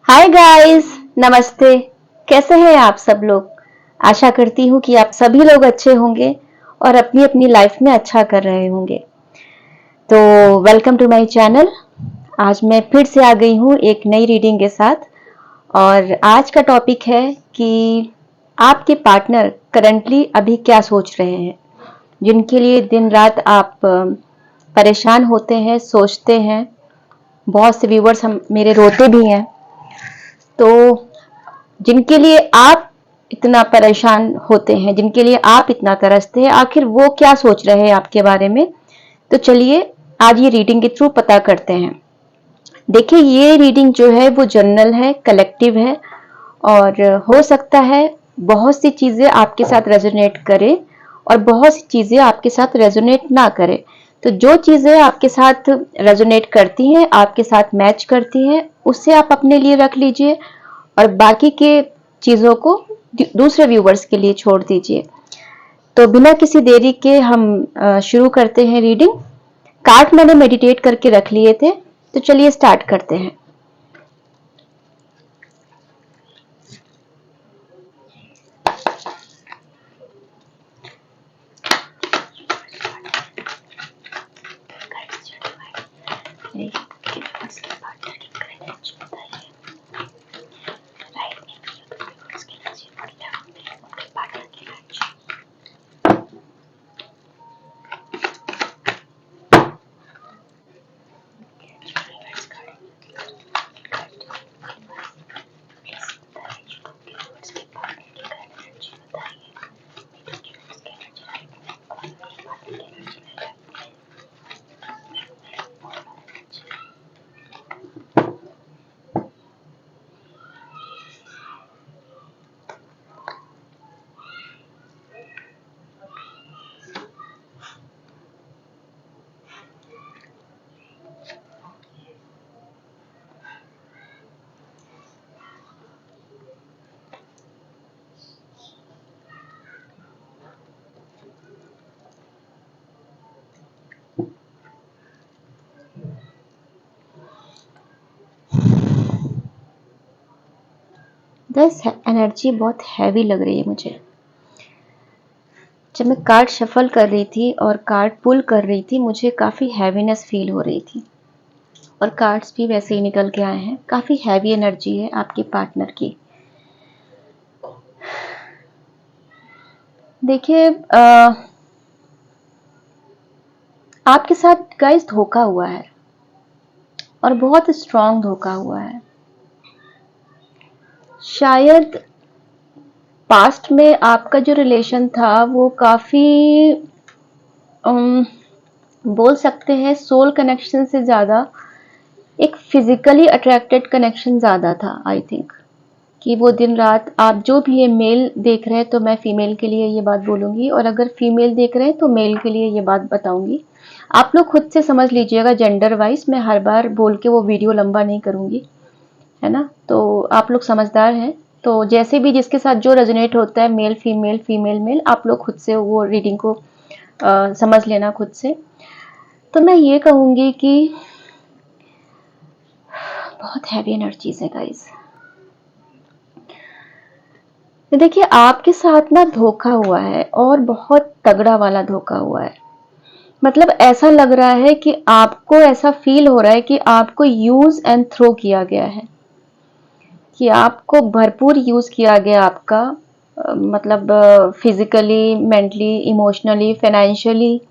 Hi guys, नमस्ते। कैसे हैं आप सब लोग? आशा करती हूँ कि आप सभी लोग अच्छे होंगे और अपनी अपनी लाइफ में अच्छा कर रहे होंगे। तो वेलकम टू माय चैनल। आज मैं फिर से आ गई हूँ एक नई रीडिंग के साथ। और आज का टॉपिक है कि आपके पार्टनर करंटली अभी क्या सोच रहे हैं, जिनके लिए दिन रात आप परेशान होते हैं, सोचते हैं। बहुत से व्यूवर्स हम मेरे रोते भी हैं। तो जिनके लिए आप इतना परेशान होते हैं, जिनके लिए आप इतना तरसते हैं, आखिर वो क्या सोच रहे हैं आपके बारे में? तो चलिए आज ये रीडिंग के थ्रू पता करते हैं। देखिए, ये रीडिंग जो है वो जनरल है, कलेक्टिव है, और हो सकता है बहुत सी चीजें आपके साथ रेजोनेट करे और बहुत सी चीजें आपके साथ रेजोनेट ना करे। तो जो चीजें आपके साथ रेजोनेट करती हैं, आपके साथ मैच करती हैं, उससे आप अपने लिए रख लीजिए और बाकी के चीजों को दूसरे व्यूवर्स के लिए छोड़ दीजिए। तो बिना किसी देरी के हम शुरू करते हैं रीडिंग। कार्ड मैंने मेडिटेट करके रख लिए थे, तो चलिए स्टार्ट करते हैं। दस एनर्जी बहुत हैवी लग रही है मुझे। जब मैं कार्ड शफल कर रही थी और कार्ड पुल कर रही थी, मुझे काफी हैवीनेस फील हो रही थी और कार्ड्स भी वैसे ही निकल के आए हैं। काफी हैवी एनर्जी है आपके पार्टनर की। देखिए, आपके साथ गाइस धोखा हुआ है और बहुत स्ट्रांग धोखा हुआ है। शायद पास्ट में आपका जो रिलेशन था वो काफी बोल सकते हैं सोल कनेक्शन से ज्यादा एक फिजिकली अट्रैक्टेड कनेक्शन ज्यादा था। आई थिंक कि वो दिन रात आप जो भी ये मेल देख रहे हैं तो मैं फीमेल के लिए ये बात बोलूंगी, और अगर फीमेल देख रहे हैं तो मेल के लिए ये बात बताऊंगी। आप लोग खुद से समझ लीजिएगा जेंडर वाइज। मैं हर बार बोल के वो वीडियो लंबा नहीं करूंगी, है ना? तो आप लोग समझदार हैं। तो जैसे भी जिसके साथ जो रेजोनेट होता है, मेल फीमेल फीमेल मेल, आप लोग खुद से वो रीडिंग को समझ लेना खुद से। तो मैं ये कहूंगी कि बहुत हैवी एनर्जीज है गाइस। देखिए, आपके साथ ना धोखा हुआ है और बहुत तगड़ा वाला धोखा हुआ है। मतलब ऐसा लग रहा है कि आपको ऐसा फील हो रहा है कि आपको यूज एंड थ्रो किया गया है, कि आपको भरपूर यूज किया गया आपका, मतलब फिजिकली, मेंटली, इमोशनली, फाइनेंशियली,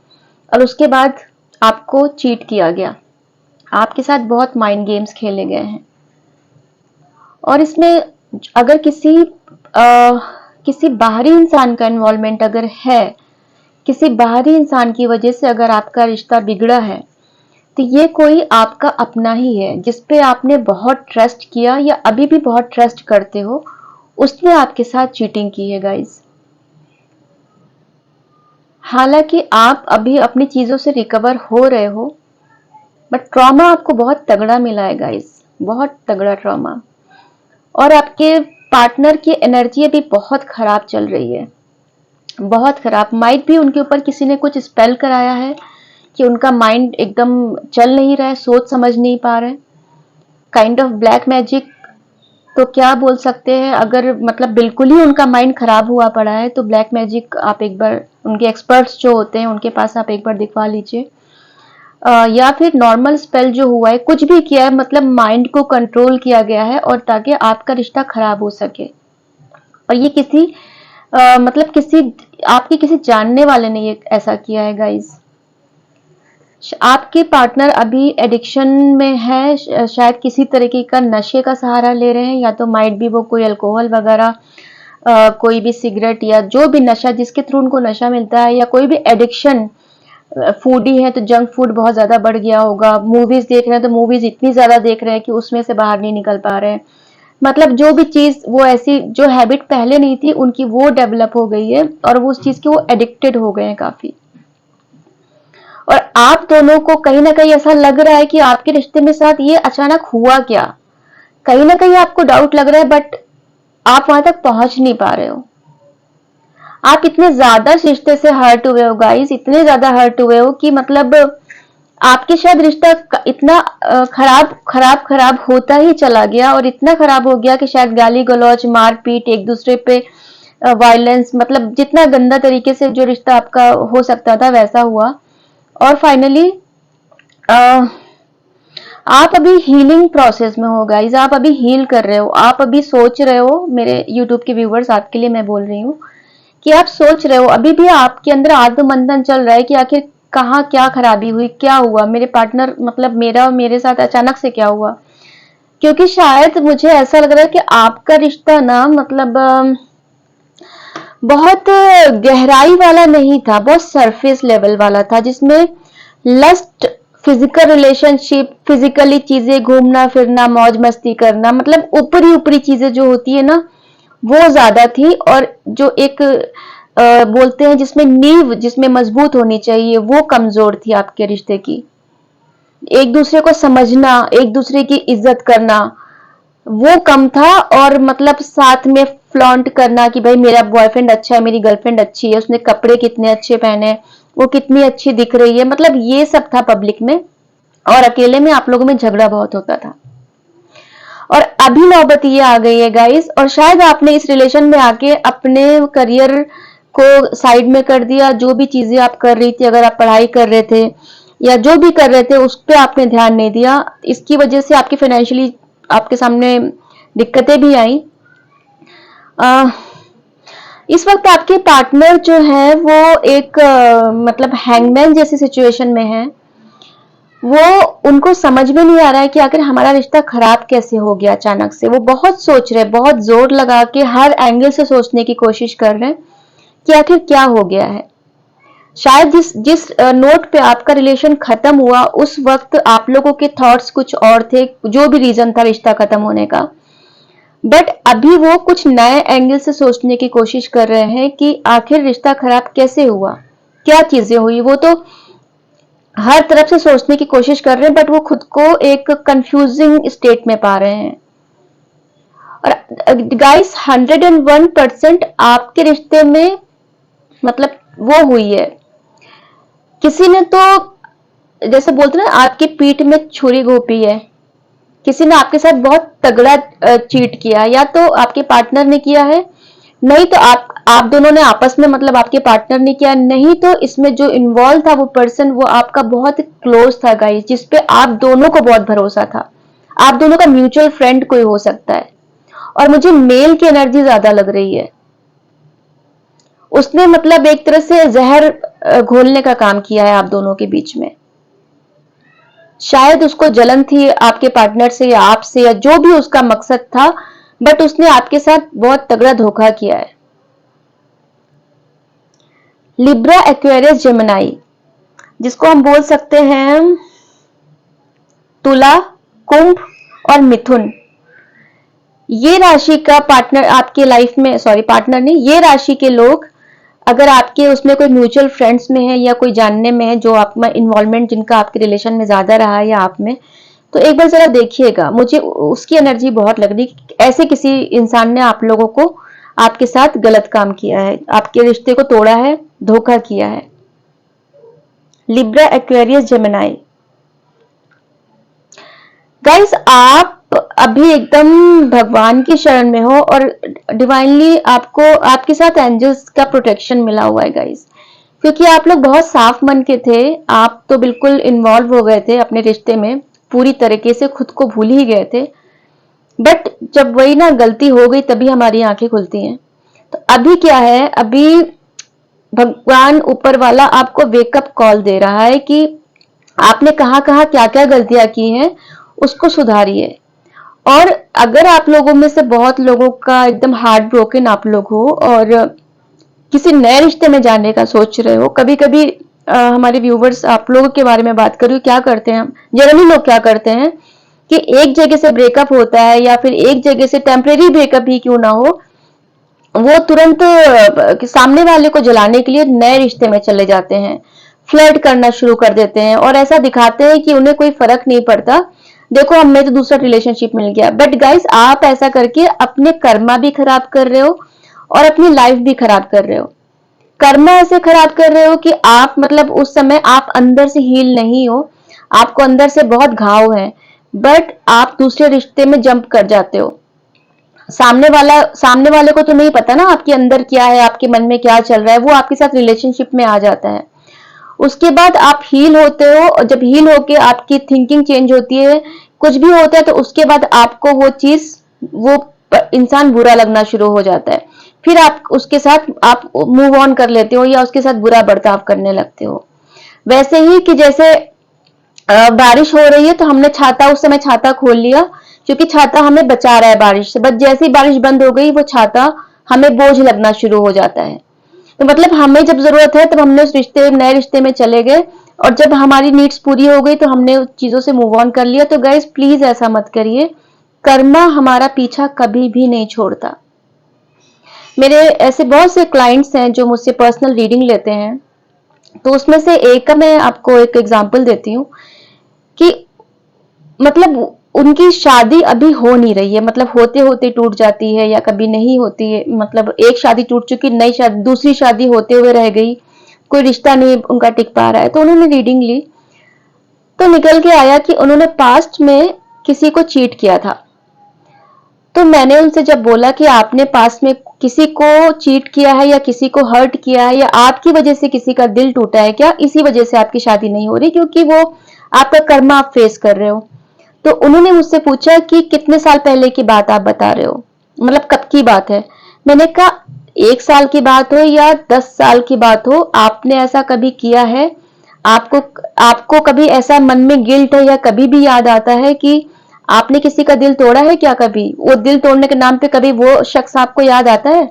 और उसके बाद आपको चीट किया गया। आपके साथ बहुत माइंड गेम्स खेले गए हैं। और इसमें अगर किसी बाहरी इंसान का इन्वॉल्वमेंट अगर है, किसी बाहरी इंसान की वजह से अगर आपका रिश्ता बिगड़ा है, तो ये कोई आपका अपना ही है जिस पे आपने बहुत ट्रस्ट किया या अभी भी बहुत ट्रस्ट करते हो। उसने आपके साथ चीटिंग की है गाइस। हालांकि आप अभी अपनी चीजों से रिकवर हो रहे हो, बट ट्रॉमा आपको बहुत तगड़ा मिला है गाइस, बहुत तगड़ा ट्रॉमा। और आपके पार्टनर की एनर्जी अभी बहुत खराब चल रही है, बहुत खराब। माइट भी उनके ऊपर किसी ने कुछ स्पेल कराया है कि उनका माइंड एकदम चल नहीं रहा है, सोच समझ नहीं पा रहे। काइंड ऑफ ब्लैक मैजिक तो क्या बोल सकते हैं, अगर मतलब बिल्कुल ही उनका माइंड खराब हुआ पड़ा है तो ब्लैक मैजिक आप एक बार उनके एक्सपर्ट्स जो होते हैं उनके पास आप एक बार दिखवा लीजिए। या फिर नॉर्मल स्पेल जो हुआ है, कुछ भी किया है, मतलब माइंड को कंट्रोल किया गया है और ताकि आपका रिश्ता खराब हो सके। और ये किसी मतलब किसी आपके किसी जानने वाले ने ये ऐसा किया है गाइस। आपके पार्टनर अभी एडिक्शन में है, शायद किसी तरीके का नशे का सहारा ले रहे हैं, या तो माइट भी वो कोई अल्कोहल वगैरह, कोई भी सिगरेट या जो भी नशा जिसके थ्रू उनको नशा मिलता है, या कोई भी एडिक्शन। फूडी है तो जंक फूड बहुत ज्यादा बढ़ गया होगा, मूवीज देख रहे हैं तो मूवीज इतनी ज्यादा देख रहे हैं कि उसमें से बाहर नहीं निकल पा रहे हैं। मतलब जो भी चीज वो ऐसी जो हैबिट पहले नहीं थी उनकी वो डेवलप हो गई है और वो उस चीज के वो एडिक्टेड हो गए हैं काफी। और आप दोनों को कहीं ना कहीं ऐसा लग रहा है कि आपके रिश्ते में साथ ये अचानक हुआ क्या। कहीं ना कहीं आपको डाउट लग रहा है, बट आप वहां तक पहुंच नहीं पा रहे हो। आप इतने ज्यादा रिश्ते से हर्ट हुए हो गाइस, इतने ज्यादा हर्ट हुए हो कि मतलब आपके शायद रिश्ता इतना खराब खराब खराब होता ही चला गया, और इतना खराब हो गया कि शायद गाली गलौज, मारपीट, एक दूसरे पे वायलेंस, मतलब जितना गंदा तरीके से जो रिश्ता आपका हो सकता था वैसा हुआ। और फाइनली आप अभी हीलिंग प्रोसेस में हो गाइज, आप अभी हील कर रहे हो, आप अभी सोच रहे हो, मेरे यूट्यूब के व्यूवर्स आपके लिए मैं बोल रही हूँ कि आप सोच रहे हो, अभी भी आपके अंदर आत्ममंथन चल रहा है कि आखिर कहाँ क्या खराबी हुई, क्या हुआ मेरे पार्टनर, मतलब मेरे साथ अचानक से क्या हुआ। क्योंकि शायद मुझे ऐसा लग रहा है कि आपका रिश्ता ना मतलब बहुत गहराई वाला नहीं था, बहुत सरफेस लेवल वाला था, जिसमें लस्ट, फिजिकल रिलेशनशिप, फिजिकली चीजें, घूमना फिरना, मौज मस्ती करना, मतलब ऊपरी ऊपरी चीजें जो होती है ना वो ज्यादा थी। और जो एक बोलते हैं जिसमें नींव जिसमें मजबूत होनी चाहिए वो कमजोर थी आपके रिश्ते की। एक दूसरे को समझना, एक दूसरे की इज्जत करना वो कम था। और मतलब साथ में फ्लॉन्ट करना कि भाई मेरा बॉयफ्रेंड अच्छा है, मेरी गर्लफ्रेंड अच्छी है, उसने कपड़े कितने अच्छे पहने, वो कितनी अच्छी दिख रही है, मतलब ये सब था पब्लिक में। और अकेले में आप लोगों में झगड़ा बहुत होता था। और अभी नौबत ये आ गई है गाइस, और शायद आपने इस रिलेशन में आके अपने करियर को साइड में कर दिया। जो भी चीजें आप कर रही थी, अगर आप पढ़ाई कर रहे थे या जो भी कर रहे थे उस पर आपने ध्यान नहीं दिया, इसकी वजह से आपकी फाइनेंशियली आपके सामने दिक्कतें भी आई। इस वक्त आपके पार्टनर जो है वो एक मतलब हैंगमैन जैसी सिचुएशन में है। वो उनको समझ में नहीं आ रहा है कि आखिर हमारा रिश्ता खराब कैसे हो गया अचानक से। वो बहुत सोच रहे हैं, बहुत जोर लगा के हर एंगल से सोचने की कोशिश कर रहे हैं कि आखिर क्या हो गया है। शायद जिस जिस नोट पे आपका रिलेशन खत्म हुआ उस वक्त आप लोगों के थॉट्स कुछ और थे, जो भी रीजन था रिश्ता खत्म होने का। बट अभी वो कुछ नए एंगल से सोचने की कोशिश कर रहे हैं कि आखिर रिश्ता खराब कैसे हुआ, क्या चीजें हुई। वो तो हर तरफ से सोचने की कोशिश कर रहे हैं, बट वो खुद को एक कंफ्यूजिंग स्टेट में पा रहे हैं। और गाइस 101% आपके रिश्ते में मतलब वो हुई है। किसी ने तो जैसे बोलते ना आपकी पीठ में छुरी घोंपी है, किसी ने आपके साथ बहुत तगड़ा चीट किया, या तो आपके पार्टनर ने किया है, नहीं तो आप दोनों ने आपस में, मतलब आपके पार्टनर ने किया, नहीं तो इसमें जो इन्वॉल्व था वो पर्सन वो आपका बहुत क्लोज था गाइस, जिसपे आप दोनों को बहुत भरोसा था। आप दोनों का म्यूचुअल फ्रेंड कोई हो सकता है। और मुझे मेल की एनर्जी ज्यादा लग रही है। उसने मतलब एक तरह से जहर घोलने का काम किया है आप दोनों के बीच में। शायद उसको जलन थी आपके पार्टनर से या आपसे, या जो भी उसका मकसद था, बट उसने आपके साथ बहुत तगड़ा धोखा किया है। लिब्रा, एक्वेरियस, जेमिनी, जिसको हम बोल सकते हैं तुला, कुंभ और मिथुन, ये राशि का पार्टनर आपके लाइफ में, सॉरी पार्टनर नहीं, ये राशि के लोग अगर आपके उसमें कोई म्यूचुअल फ्रेंड्स में है या कोई जानने में है जो आप में इन्वॉल्वमेंट जिनका आपके रिलेशन में ज्यादा रहा है या आप में, तो एक बार जरा देखिएगा। मुझे उसकी एनर्जी बहुत लग रही, ऐसे किसी इंसान ने आप लोगों को आपके साथ गलत काम किया है, आपके रिश्ते को तोड़ा है, धोखा किया है। लिब्रा, एक्वेरियस, जेमिनी, गाइस आप तो अभी एकदम भगवान की शरण में हो और डिवाइनली आपको आपके साथ एंजल्स का प्रोटेक्शन मिला हुआ है गाइस, क्योंकि आप लोग बहुत साफ मन के थे। आप तो बिल्कुल इन्वॉल्व हो गए थे अपने रिश्ते में, पूरी तरीके से खुद को भूल ही गए थे। बट जब वही ना गलती हो गई तभी हमारी आंखें खुलती हैं। तो अभी क्या है, अभी भगवान ऊपर वाला आपको वेकअप कॉल दे रहा है कि आपने कहाँ कहाँ क्या क्या गलतियां की हैं, उसको सुधारिए। और अगर आप लोगों में से बहुत लोगों का एकदम हार्ट ब्रोकन आप लोग हो और किसी नए रिश्ते में जाने का सोच रहे हो, कभी कभी हमारे व्यूवर्स आप लोगों के बारे में बात करूँ, क्या करते हैं हम जनरली लोग क्या करते हैं कि एक जगह से ब्रेकअप होता है या फिर एक जगह से टेम्परेरी ब्रेकअप ही क्यों ना हो, वो तुरंत सामने वाले को जलाने के लिए नए रिश्ते में चले जाते हैं, फ्लर्ट करना शुरू कर देते हैं और ऐसा दिखाते हैं कि उन्हें कोई फर्क नहीं पड़ता, देखो हमें तो दूसरा रिलेशनशिप मिल गया। बट गाइस, आप ऐसा करके अपने कर्मा भी खराब कर रहे हो और अपनी लाइफ भी खराब कर रहे हो। कर्मा ऐसे खराब कर रहे हो कि आप मतलब उस समय आप अंदर से हील नहीं हो, आपको अंदर से बहुत घाव है, बट आप दूसरे रिश्ते में जंप कर जाते हो। सामने वाले को तो नहीं पता ना आपके अंदर क्या है, आपके मन में क्या चल रहा है, वो आपके साथ रिलेशनशिप में आ जाता है। उसके बाद आप हील होते हो और जब हील होके आपकी थिंकिंग चेंज होती है, कुछ भी होता है तो उसके बाद आपको वो चीज, वो इंसान बुरा लगना शुरू हो जाता है। फिर आप उसके साथ आप मूव ऑन कर लेते हो या उसके साथ बुरा बर्ताव करने लगते हो। वैसे ही कि जैसे बारिश हो रही है तो हमने छाता उस समय छाता खोल लिया, क्योंकि छाता हमें बचा रहा है बारिश से, बट जैसे ही बारिश बंद हो गई वो छाता हमें बोझ लगना शुरू हो जाता है। तो मतलब हमें जब जरूरत है तब हमने उस रिश्ते नए रिश्ते में चले गए और जब हमारी नीड्स पूरी हो गई तो हमने उस चीजों से मूव ऑन कर लिया। तो गाइस प्लीज ऐसा मत करिए, कर्मा हमारा पीछा कभी भी नहीं छोड़ता। मेरे ऐसे बहुत से क्लाइंट्स हैं जो मुझसे पर्सनल रीडिंग लेते हैं, तो उसमें से एक का मैं आपको एक एग्जांपल देती हूँ कि मतलब उनकी शादी अभी हो नहीं रही है, मतलब होते होते टूट जाती है या कभी नहीं होती है, मतलब एक शादी टूट चुकी, नई शादी दूसरी शादी होते हुए रह गई, कोई रिश्ता नहीं उनका टिक पा रहा है। तो उन्होंने रीडिंग ली तो निकल के आया कि उन्होंने पास्ट में किसी को चीट किया था। तो मैंने उनसे जब बोला कि आपने पास्ट में किसी को चीट किया है या किसी को हर्ट किया है या आपकी वजह से किसी का दिल टूटा है क्या, इसी वजह से आपकी शादी नहीं हो रही, क्योंकि वो आपका कर्मा आप फेस कर रहे हो। तो उन्होंने मुझसे पूछा कि कितने साल पहले की बात आप बता रहे हो, मतलब कब की बात है। मैंने कहा 1 साल की बात हो या 10 साल की बात हो, आपने ऐसा कभी किया है, आपको आपको कभी ऐसा मन में गिल्ट है या कभी भी याद आता है कि आपने किसी का दिल तोड़ा है क्या, कभी वो दिल तोड़ने के नाम पे कभी वो शख्स आपको याद आता है।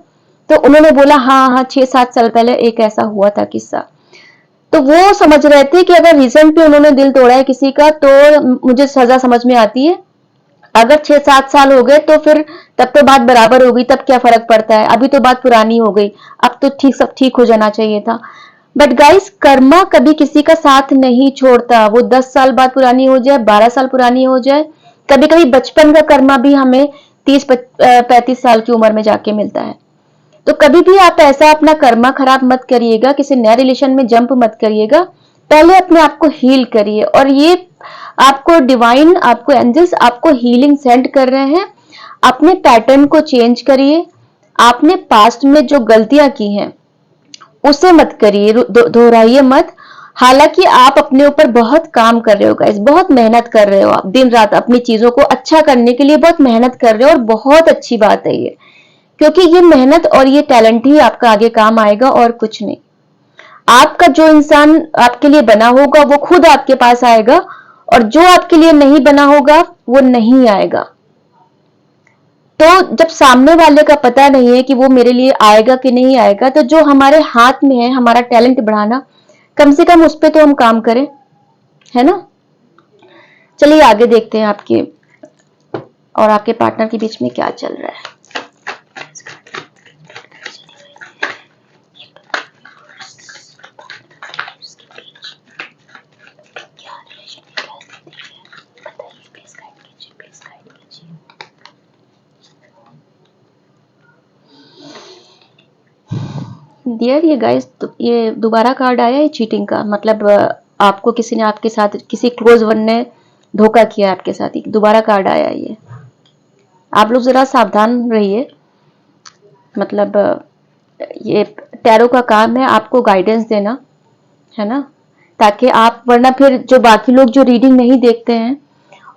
तो उन्होंने बोला हाँ हाँ 6-7 साल पहले एक ऐसा हुआ था किस्सा। तो वो समझ रहे थे कि अगर रिसेंट में उन्होंने दिल तोड़ा है किसी का तो मुझे सजा समझ में आती है, अगर 6-7 साल हो गए तो फिर तब तो बात बराबर हो गई, तब क्या फर्क पड़ता है, अभी तो बात पुरानी हो गई, अब तो ठीक सब ठीक हो जाना चाहिए था। बट गाइस, कर्मा कभी किसी का साथ नहीं छोड़ता, वो 10 साल बाद पुरानी हो जाए, 12 साल पुरानी हो जाए, कभी कभी बचपन का कर्मा भी हमें 30-35 साल की उम्र में जाके मिलता है। तो कभी भी आप ऐसा अपना कर्मा खराब मत करिएगा, किसी नए रिलेशन में जंप मत करिएगा, पहले अपने आप को हील करिए। और ये आपको डिवाइन, आपको एंजल्स आपको हीलिंग सेंड कर रहे हैं। अपने पैटर्न को चेंज करिए, आपने पास्ट में जो गलतियां की हैं उसे मत करिए, दोहराइए मत। हालांकि आप अपने ऊपर बहुत काम कर रहे हो गाइस, बहुत मेहनत कर रहे हो, आप दिन रात अपनी चीजों को अच्छा करने के लिए बहुत मेहनत कर रहे हो और बहुत अच्छी बात है ये, क्योंकि ये मेहनत और ये टैलेंट ही आपका आगे काम आएगा और कुछ नहीं। आपका जो इंसान आपके लिए बना होगा वो खुद आपके पास आएगा और जो आपके लिए नहीं बना होगा वो नहीं आएगा। तो जब सामने वाले का पता नहीं है कि वो मेरे लिए आएगा कि नहीं आएगा, तो जो हमारे हाथ में है हमारा टैलेंट बढ़ाना, कम से कम उस पर तो हम काम करें, है ना। चलिए आगे देखते हैं आपके और आपके पार्टनर के बीच में क्या चल रहा है। डियर ये गाइस, ये दोबारा कार्ड आया है चीटिंग का, मतलब आपको किसी ने आपके साथ, किसी क्लोज वन ने धोखा किया आपके साथ, दोबारा कार्ड आया है ये। आप लोग जरा सावधान रहिए। मतलब ये टैरो का काम है आपको गाइडेंस देना, है ना, ताकि आप, वरना फिर जो बाकी लोग जो रीडिंग नहीं देखते हैं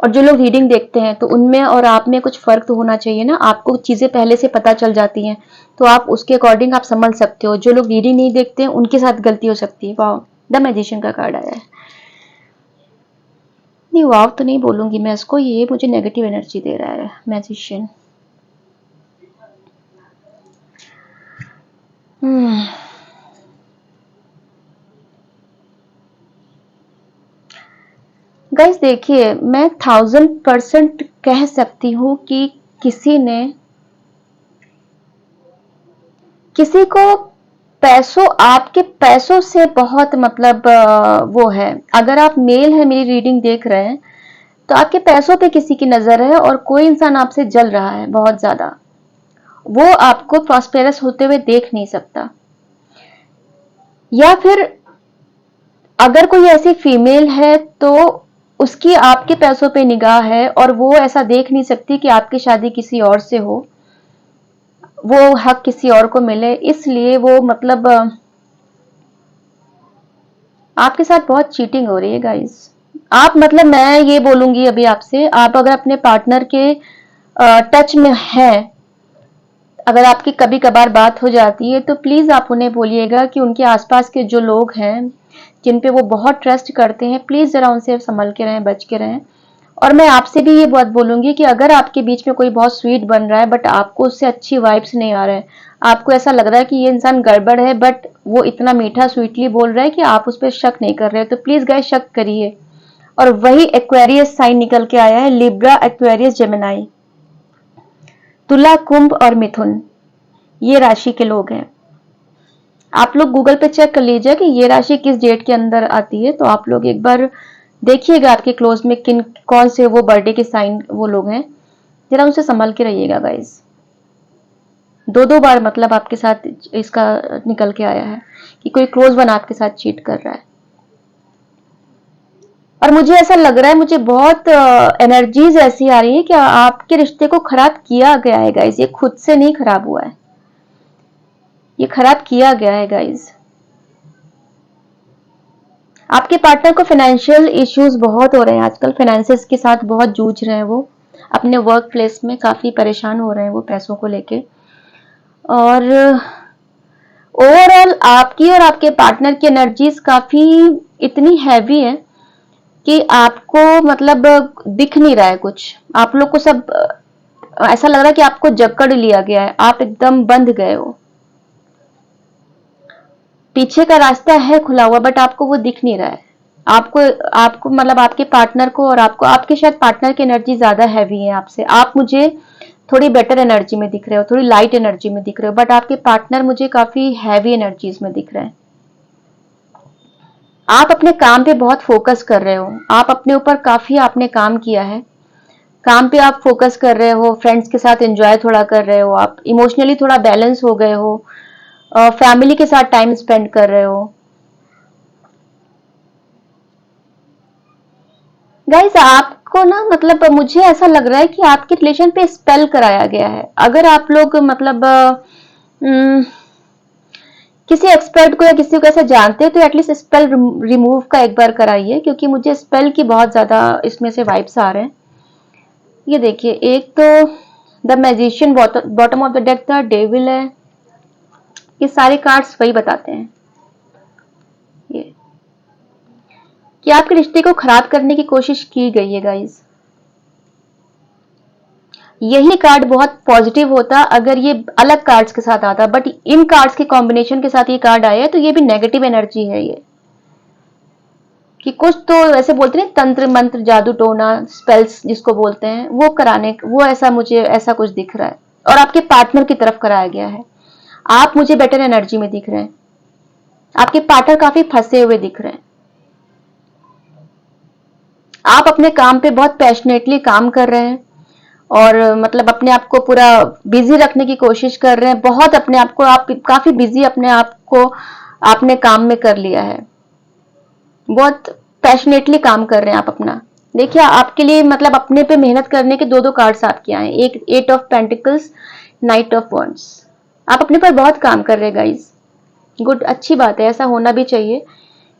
और जो लोग रीडिंग देखते हैं तो उनमें और आप में कुछ फर्क तो होना चाहिए ना। आपको चीजें पहले से पता चल जाती हैं तो आप उसके अकॉर्डिंग आप समझ सकते हो। जो लोग रीडिंग नहीं देखते हैं उनके साथ गलती हो सकती है। वाह, द मैजिशियन का कार्ड आया है। नहीं, वाव तो नहीं बोलूंगी मैं इसको, ये मुझे नेगेटिव एनर्जी दे रहा है मैजिशियन। गाइस देखिए, मैं 1000% कह सकती हूँ कि किसी ने किसी को पैसों, आपके पैसों से बहुत मतलब वो है। अगर आप मेल है, मेरी रीडिंग देख रहे हैं, तो आपके पैसों पे किसी की नजर है और कोई इंसान आपसे जल रहा है बहुत ज्यादा। वो आपको प्रॉस्पेरस होते हुए देख नहीं सकता। या फिर अगर कोई ऐसी फीमेल है तो उसकी आपके पैसों पे निगाह है और वो ऐसा देख नहीं सकती कि आपकी शादी किसी और से हो, वो हक किसी और को मिले, इसलिए वो मतलब आपके साथ बहुत चीटिंग हो रही है गाइस। आप मतलब मैं ये बोलूंगी अभी आपसे, आप अगर अपने पार्टनर के टच में हैं, अगर आपकी कभी कभार बात हो जाती है तो प्लीज आप उन्हें बोलिएगा कि उनके आसपास के जो लोग हैं जिन पे वो बहुत ट्रस्ट करते हैं, प्लीज जरा उनसे संभल के रहें, बच के रहें। और मैं आपसे भी ये बात बोलूंगी कि अगर आपके बीच में कोई बहुत स्वीट बन रहा है बट आपको उससे अच्छी वाइब्स नहीं आ रहे हैं, आपको ऐसा लग रहा है कि ये इंसान गड़बड़ है बट वो इतना मीठा स्वीटली बोल रहा है कि आप उस पर शक नहीं कर रहे हो, तो प्लीज गाइस शक करिए। और वही एक्वेरियस साइन निकल के आया है, लिब्रा, एक्वेरियस, जेमिनाई, तुला, कुंभ और मिथुन, ये राशि के लोग हैं। आप लोग गूगल पे चेक कर लीजिए कि ये राशि किस डेट के अंदर आती है, तो आप लोग एक बार देखिएगा आपके क्लोज में किन कौन से वो बर्थडे के साइन वो लोग हैं, जरा उनसे संभल के रहिएगा गाइस। दो दो बार मतलब आपके साथ इसका निकल के आया है कि कोई क्लोज वन आपके साथ चीट कर रहा है। और मुझे ऐसा लग रहा है, मुझे बहुत एनर्जीज ऐसी आ रही है कि आपके रिश्ते को खराब किया गया है गाइस। ये खुद से नहीं खराब हुआ है, ये खराब किया गया है गाइस। आपके पार्टनर को फाइनेंशियल इश्यूज बहुत हो रहे हैं आजकल, फाइनेंसेस के साथ बहुत जूझ रहे हैं वो, अपने वर्क प्लेस में काफी परेशान हो रहे हैं वो पैसों को लेके। और ओवरऑल आपकी और आपके पार्टनर की एनर्जीज काफी इतनी हैवी है कि आपको मतलब दिख नहीं रहा है कुछ। आप लोग को सब ऐसा लग रहा है कि आपको जकड़ लिया गया है, आप एकदम बंध गए हो। पीछे का रास्ता है खुला हुआ बट आपको वो दिख नहीं रहा है। आपको आपको मतलब आपके पार्टनर को और आपको, आपके शायद पार्टनर की एनर्जी ज्यादा हैवी है आपसे। आप मुझे थोड़ी बेटर एनर्जी में दिख रहे हो, थोड़ी लाइट एनर्जी में दिख रहे हो, बट आपके पार्टनर मुझे काफी हैवी एनर्जीज में दिख रहे हैं। आप अपने काम पे बहुत फोकस कर रहे हो, आप अपने ऊपर काफी आपने काम किया है, काम पे आप फोकस कर रहे हो, फ्रेंड्स के साथ एंजॉय थोड़ा कर रहे हो, आप इमोशनली थोड़ा बैलेंस हो गए हो, फैमिली के साथ टाइम स्पेंड कर रहे हो। गाइस आपको ना मतलब मुझे ऐसा लग रहा है कि आपके रिलेशन पे स्पेल कराया गया है। अगर आप लोग मतलब किसी एक्सपर्ट को या किसी को ऐसा जानते हैं तो एटलीस्ट स्पेल रिमूव का एक बार कराइए, क्योंकि मुझे स्पेल की बहुत ज्यादा इसमें से वाइब्स आ रहे हैं। ये देखिए, एक तो the magician bottom of the deck था, डेविल है, ये सारे कार्ड्स वही बताते हैं ये कि आपके रिश्ते को खराब करने की कोशिश की गई है गाइस। यही कार्ड बहुत पॉजिटिव होता अगर ये अलग कार्ड्स के साथ आता, बट इन कार्ड्स के कॉम्बिनेशन के साथ ये कार्ड आया है तो ये भी नेगेटिव एनर्जी है। ये कि कुछ तो ऐसे बोलते हैं तंत्र मंत्र जादू टोना स्पेल्स जिसको बोलते हैं वो कराने, वो ऐसा मुझे ऐसा कुछ दिख रहा है और आपके पार्टनर की तरफ कराया गया है। आप मुझे बेटर एनर्जी में दिख रहे हैं, आपके पार्टनर काफी फंसे हुए दिख रहे हैं। आप अपने काम पे बहुत पैशनेटली काम कर रहे हैं और मतलब अपने आप को पूरा बिजी रखने की कोशिश कर रहे हैं, बहुत अपने आप को, आप काफी बिजी अपने आप को आपने काम में कर लिया है, बहुत पैशनेटली काम कर रहे हैं आप अपना। देखिए आपके लिए मतलब अपने पे मेहनत करने के दो दो कार्ड्स आपके आए, एक 8 of pentacles, night of wands. आप अपने पर बहुत काम कर रहे हैं गाइस। गुड, अच्छी बात है, ऐसा होना भी चाहिए,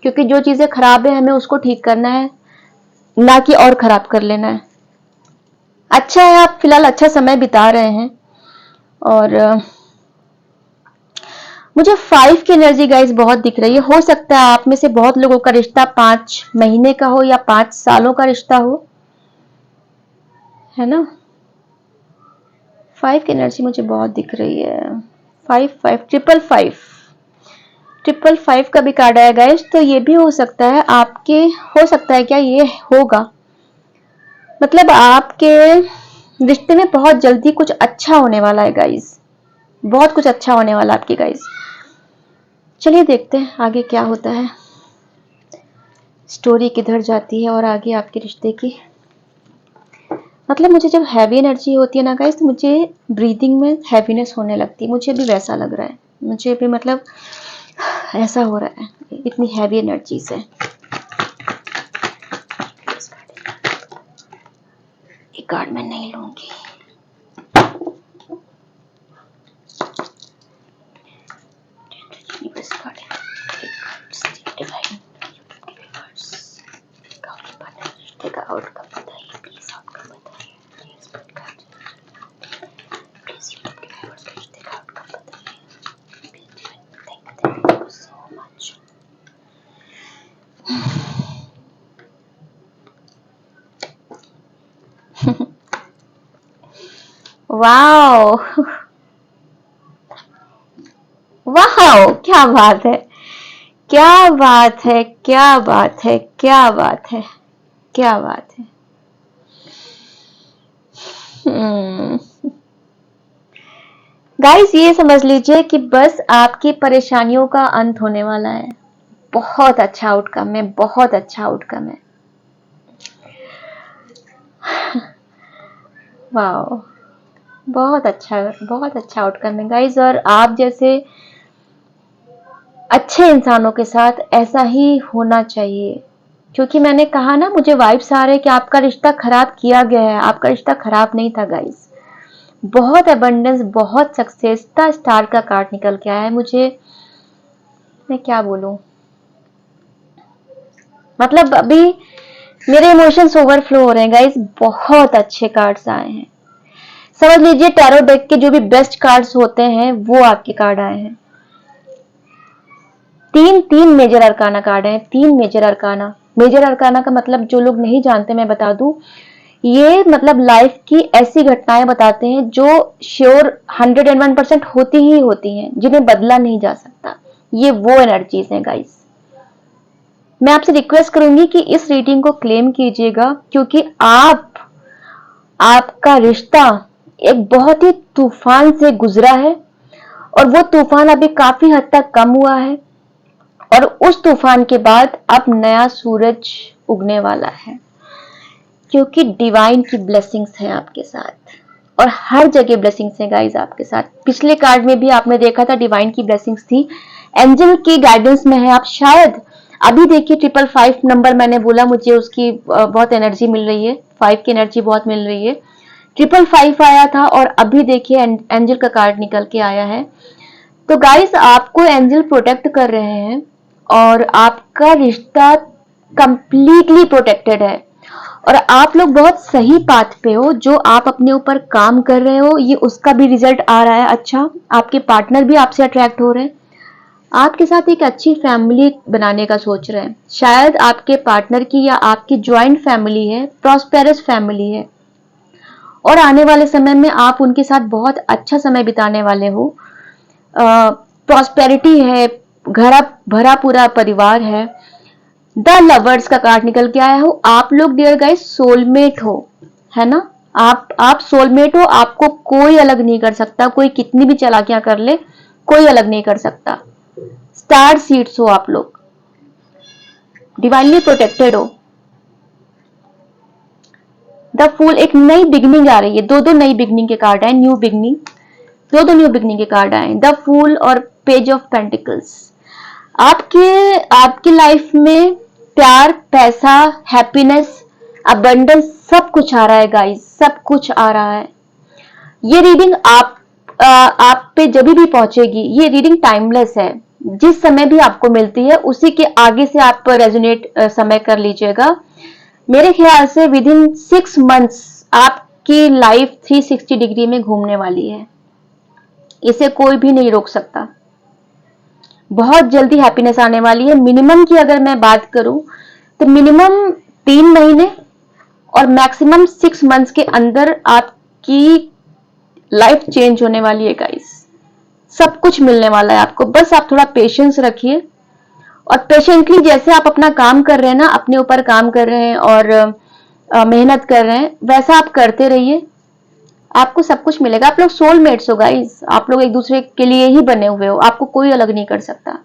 क्योंकि जो चीजें खराब है हमें उसको ठीक करना है, ना कि और खराब कर लेना है। अच्छा है, आप फिलहाल अच्छा समय बिता रहे हैं। और मुझे 5 की एनर्जी गाइस बहुत दिख रही है। हो सकता है आप में से बहुत लोगों का रिश्ता 5 महीने का हो या 5 सालों का रिश्ता हो, है ना। 5 की एनर्जी मुझे बहुत दिख रही है। 5 5 5 5 का भी कार्ड आया गाइस, तो ये भी हो सकता है आपके, हो सकता है क्या ये होगा, मतलब आपके रिश्ते में बहुत जल्दी कुछ अच्छा होने वाला है गाइस, बहुत कुछ अच्छा होने वाला है आपकी गाइस। चलिए देखते हैं आगे क्या होता है, स्टोरी किधर जाती है और आगे आपके रिश्ते की। मतलब मुझे जब हैवी एनर्जी होती है ना गाइस, तो मुझे ब्रीदिंग में हैवीनेस होने लगती है। मुझे भी वैसा लग रहा है, मुझे भी मतलब ऐसा हो रहा है इतनी हैवी एनर्जी से। ये कार्ड मैं नहीं लूंगी। आउटकम बताइए प्लीज, आउटकम बताइए प्लीज, प्लीज यूट्यूब के व्यूअर्स को रिश्ते का आउटकम बताइए please. Thank you so much. Wow wow, क्या बात है, क्या बात है, क्या बात है, क्या बात है, क्या बात है। गाइस ये समझ लीजिए कि बस आपकी परेशानियों का अंत होने वाला है। बहुत अच्छा आउटकम है, बहुत अच्छा आउटकम है। वाओ, बहुत अच्छा आउटकम है गाइस। और आप जैसे अच्छे इंसानों के साथ ऐसा ही होना चाहिए, क्योंकि मैंने कहा ना, मुझे वाइब्स आ रहे हैं कि आपका रिश्ता खराब किया गया है। आपका रिश्ता खराब नहीं था गाइस। बहुत अबंडेंस, बहुत सक्सेस था। स्टार का कार्ड निकल के आया है। मुझे, मैं क्या बोलूं, मतलब अभी मेरे इमोशंस ओवरफ्लो हो रहे हैं गाइस। बहुत अच्छे कार्ड्स आए हैं। समझ लीजिए टैरो डेक के जो भी बेस्ट कार्ड्स होते हैं वो आपके कार्ड आए हैं। तीन तीन मेजर अरकाना कार्ड हैं, तीन मेजर अरकाना। मेजर अरकाना का मतलब जो लोग नहीं जानते मैं बता दूं, ये मतलब लाइफ की ऐसी घटनाएं बताते हैं जो श्योर 101% होती ही होती हैं, जिन्हें बदला नहीं जा सकता। ये वो एनर्जीज हैं गाइस। मैं आपसे रिक्वेस्ट करूंगी कि इस रीडिंग को क्लेम कीजिएगा, क्योंकि आपका रिश्ता एक बहुत ही तूफान से गुजरा है, और वो तूफान अभी काफी हद तक कम हुआ है, और उस तूफान के बाद अब नया सूरज उगने वाला है, क्योंकि डिवाइन की ब्लेसिंग्स है आपके साथ, और हर जगह ब्लेसिंग्स है गाइस आपके साथ। पिछले कार्ड में भी आपने देखा था डिवाइन की ब्लेसिंग्स थी, एंजल की गाइडेंस में है आप शायद। अभी देखिए 555 नंबर मैंने बोला, मुझे उसकी बहुत एनर्जी मिल रही है, 5 की एनर्जी बहुत मिल रही है। 555 आया था और अभी देखिए एंजल का कार्ड निकल के आया है। तो गाइस आपको एंजल प्रोटेक्ट कर रहे हैं, और आपका रिश्ता कंप्लीटली प्रोटेक्टेड है, और आप लोग बहुत सही पाथ पे हो। जो आप अपने ऊपर काम कर रहे हो, ये उसका भी रिजल्ट आ रहा है अच्छा। आपके पार्टनर भी आपसे अट्रैक्ट हो रहे हैं, आपके साथ एक अच्छी फैमिली बनाने का सोच रहे हैं। शायद आपके पार्टनर की या आपकी ज्वाइंट फैमिली है, प्रॉस्पेरस फैमिली है, और आने वाले समय में आप उनके साथ बहुत अच्छा समय बिताने वाले हो। प्रॉस्पेरिटी है, घर भरा पूरा परिवार है। द लवर्स का कार्ड निकल के आया हो। आप लोग डियर गाइस सोलमेट हो, है ना। आप सोलमेट हो, आपको कोई अलग नहीं कर सकता, कोई कितनी भी चालाकियां कर ले, कोई अलग नहीं कर सकता। स्टार सीड्स हो आप लोग, डिवाइनली प्रोटेक्टेड हो। द फूल, एक नई बिगनिंग आ रही है। दो दो नई बिगनिंग के कार्ड आए, न्यू बिगनिंग, दो दो न्यू बिगनिंग के कार्ड आए, द फूल और पेज ऑफ पेंटिकल्स। आपके आपकी लाइफ में प्यार, पैसा, हैप्पीनेस अबंडेंस, सब कुछ आ रहा है गाइस, सब कुछ आ रहा है। ये रीडिंग आप पे जब भी पहुंचेगी, ये रीडिंग टाइमलेस है। जिस समय भी आपको मिलती है उसी के आगे से आप रेजोनेट समय कर लीजिएगा। मेरे ख्याल से विद इन 6 मंथ्स आपकी लाइफ 360 डिग्री में घूमने वाली है। इसे कोई भी नहीं रोक सकता। बहुत जल्दी हैप्पीनेस आने वाली है। मिनिमम की अगर मैं बात करूं तो मिनिमम 3 महीने और मैक्सिमम 6 मंथ्स के अंदर आपकी लाइफ चेंज होने वाली है गाइस। सब कुछ मिलने वाला है आपको, बस आप थोड़ा पेशेंस रखिए और पेशेंटली जैसे आप अपना काम कर रहे हैं ना, अपने ऊपर काम कर रहे हैं और मेहनत कर रहे हैं, वैसा आप करते रहिए, आपको सब कुछ मिलेगा। आप लोग सोलमेट्स हो गाइस, आप लोग एक दूसरे के लिए ही बने हुए हो, आपको कोई अलग नहीं कर सकता।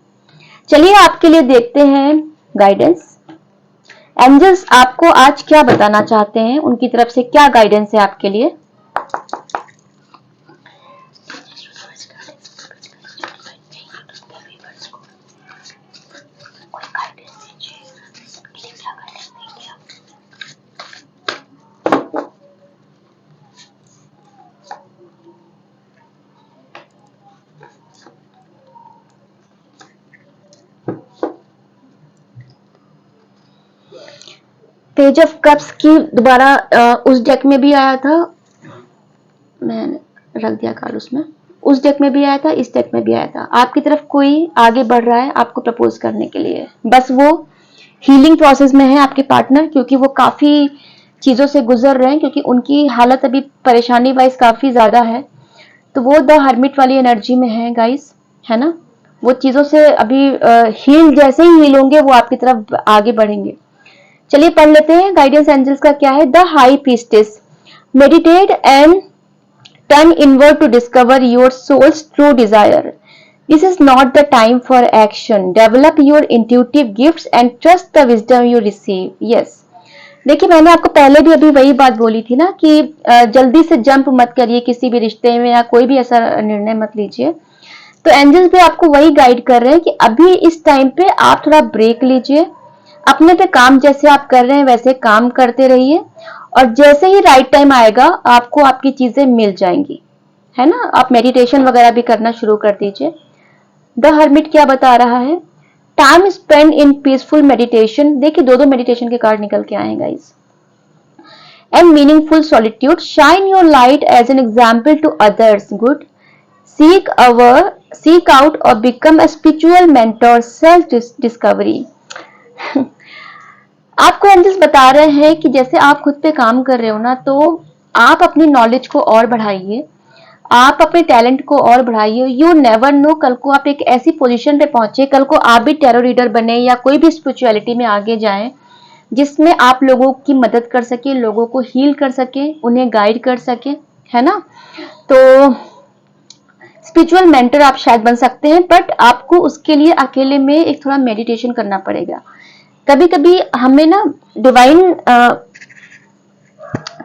चलिए आपके लिए देखते हैं गाइडेंस। एंजल्स आपको आज क्या बताना चाहते हैं, उनकी तरफ से क्या गाइडेंस है आपके लिए। पेज ऑफ कप्स की दोबारा उस डेक में भी आया था, मैंने रख दिया कार्ड उसमें, उस डेक में भी आया था, इस डेक में भी आया था। आपकी तरफ कोई आगे बढ़ रहा है आपको प्रपोज करने के लिए, बस वो हीलिंग प्रोसेस में है आपके पार्टनर, क्योंकि वो काफी चीजों से गुजर रहे हैं, क्योंकि उनकी हालत अभी परेशानी वाइज काफी ज्यादा है। तो वो द हर्मिट वाली एनर्जी में है गाइस, है ना। वो चीजों से अभी हील, जैसे ही हील होंगे वो आपकी तरफ आगे बढ़ेंगे। चलिए पढ़ लेते हैं गाइडेंस एंजल्स का क्या है। The high priestess, meditate and turn inward to discover your soul's true desire. This is not the time for action. Develop your intuitive gifts and trust the wisdom you receive. Yes. देखिए मैंने आपको पहले भी अभी वही बात बोली थी ना कि जल्दी से जंप मत करिए किसी भी रिश्ते में या कोई भी ऐसा निर्णय मत लीजिए। तो एंजल्स भी आपको वही गाइड कर रहे हैं कि अभी इस टाइम पे आप थोड़ा ब्रेक लीजिए, अपने पे काम जैसे आप कर रहे हैं वैसे काम करते रहिए, और जैसे ही राइट टाइम आएगा आपको आपकी चीजें मिल जाएंगी, है ना। आप मेडिटेशन वगैरह भी करना शुरू कर दीजिए। द हर्मिट क्या बता रहा है, टाइम स्पेंड इन पीसफुल मेडिटेशन। देखिए दो दो मेडिटेशन के कार्ड निकल के आए हैं guys. And meaningful solitude, shine your light as an example to others. Good, seek out or become a spiritual mentor, self discovery। आपको एंजल्स बता रहे हैं कि जैसे आप खुद पे काम कर रहे हो ना, तो आप अपनी नॉलेज को और बढ़ाइए, आप अपने टैलेंट को और बढ़ाइए। यू नेवर नो, कल को आप एक ऐसी पोजीशन पे पहुंचे, कल को आप भी टैरो रीडर बने या कोई भी स्पिरिचुअलिटी में आगे जाएं जिसमें आप लोगों की मदद कर सके, लोगों को हील कर सके, उन्हें गाइड कर सके, है ना। तो स्पिरिचुअल मेंटर आप शायद बन सकते हैं, बट आपको उसके लिए अकेले में एक थोड़ा मेडिटेशन करना पड़ेगा। कभी कभी हमें ना डिवाइन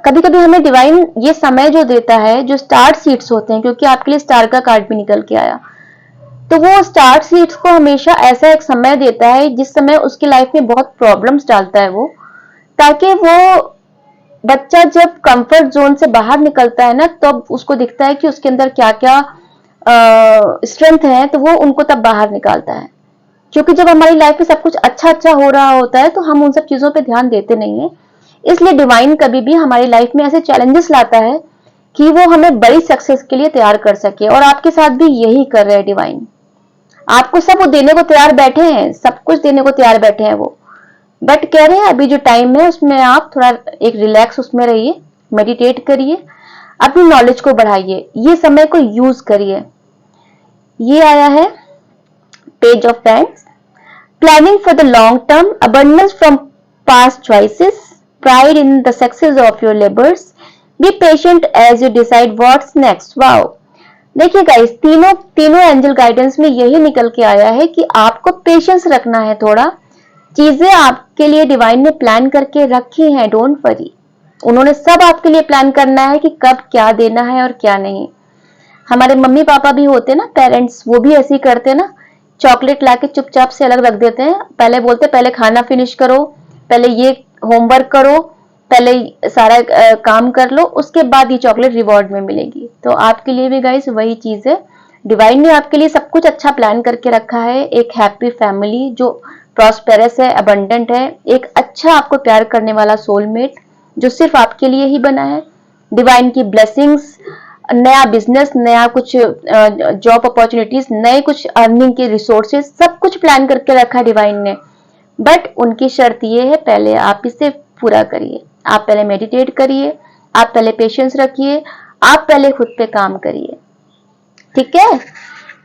कभी कभी हमें डिवाइन ये समय जो देता है, जो स्टार सीड्स होते हैं, क्योंकि आपके लिए स्टार का कार्ड भी निकल के आया, तो वो स्टार सीड्स को हमेशा ऐसा एक समय देता है जिस समय उसकी लाइफ में बहुत प्रॉब्लम्स डालता है वो, ताकि वो बच्चा जब कंफर्ट जोन से बाहर निकलता है ना, तब उसको दिखता है कि उसके अंदर क्या क्या स्ट्रेंथ है, तो वो उनको तब बाहर निकालता है। क्योंकि जब हमारी लाइफ में सब कुछ अच्छा अच्छा हो रहा होता है तो हम उन सब चीजों पे ध्यान देते नहीं है। इसलिए डिवाइन कभी भी हमारी लाइफ में ऐसे चैलेंजेस लाता है कि वो हमें बड़ी सक्सेस के लिए तैयार कर सके, और आपके साथ भी यही कर रहे हैं डिवाइन। आपको सब वो देने को तैयार बैठे हैं, सब कुछ देने को तैयार बैठे हैं वो, बट कह रहे हैं अभी जो टाइम है उसमें आप थोड़ा एक रिलैक्स उसमें रहिए, मेडिटेट करिए, अपनी नॉलेज को बढ़ाइए, ये समय को यूज करिए। ये आया है page of fans, planning for the long term, abundance from past choices, pride in the success of your labors, be patient as you decide what's next। Wow, देखिए गाइस तीनों एंजल गाइडेंस में यही निकल के आया है कि आपको पेशेंस रखना है, थोड़ा चीजें आपके लिए डिवाइन ने प्लान करके रखी हैं, डोंट वरी। उन्होंने सब आपके लिए प्लान करना है कि कब क्या देना है और क्या नहीं। हमारे मम्मी पापा भी होते ना, पेरेंट्स, वो भी ऐसे ही करते ना, चॉकलेट लाके चुपचाप से अलग रख देते हैं, पहले बोलते पहले खाना फिनिश करो, पहले ये होमवर्क करो, पहले सारा काम कर लो, उसके बाद ये चॉकलेट रिवॉर्ड में मिलेगी। तो आपके लिए भी गाइस वही चीज है, डिवाइन ने आपके लिए सब कुछ अच्छा प्लान करके रखा है। एक हैप्पी फैमिली जो प्रॉस्पेरस है, अबंडेंट है, एक अच्छा आपको प्यार करने वाला सोलमेट जो सिर्फ आपके लिए ही बना है, डिवाइन की ब्लेसिंग्स, नया बिजनेस, नया कुछ जॉब अपॉर्चुनिटीज, नए कुछ अर्निंग के रिसोर्सेज, सब कुछ प्लान करके रखा है डिवाइन ने। बट उनकी शर्त ये है, पहले आप इसे पूरा करिए, आप पहले मेडिटेट करिए, आप पहले पेशेंस रखिए, आप पहले खुद पे काम करिए। ठीक है,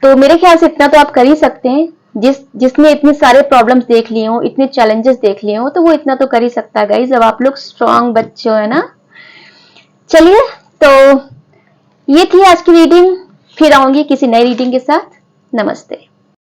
तो मेरे ख्याल से इतना तो आप कर ही सकते हैं। जिसने इतने सारे प्रॉब्लम्स देख लिए हो, इतने चैलेंजेस देख लिए हो, तो वो इतना तो कर ही सकता है गाइस। अब आप लोग स्ट्रांग बच्चे हो, है ना। चलिए, तो ये थी आज की रीडिंग, फिर आऊंगी किसी नई रीडिंग के साथ। नमस्ते।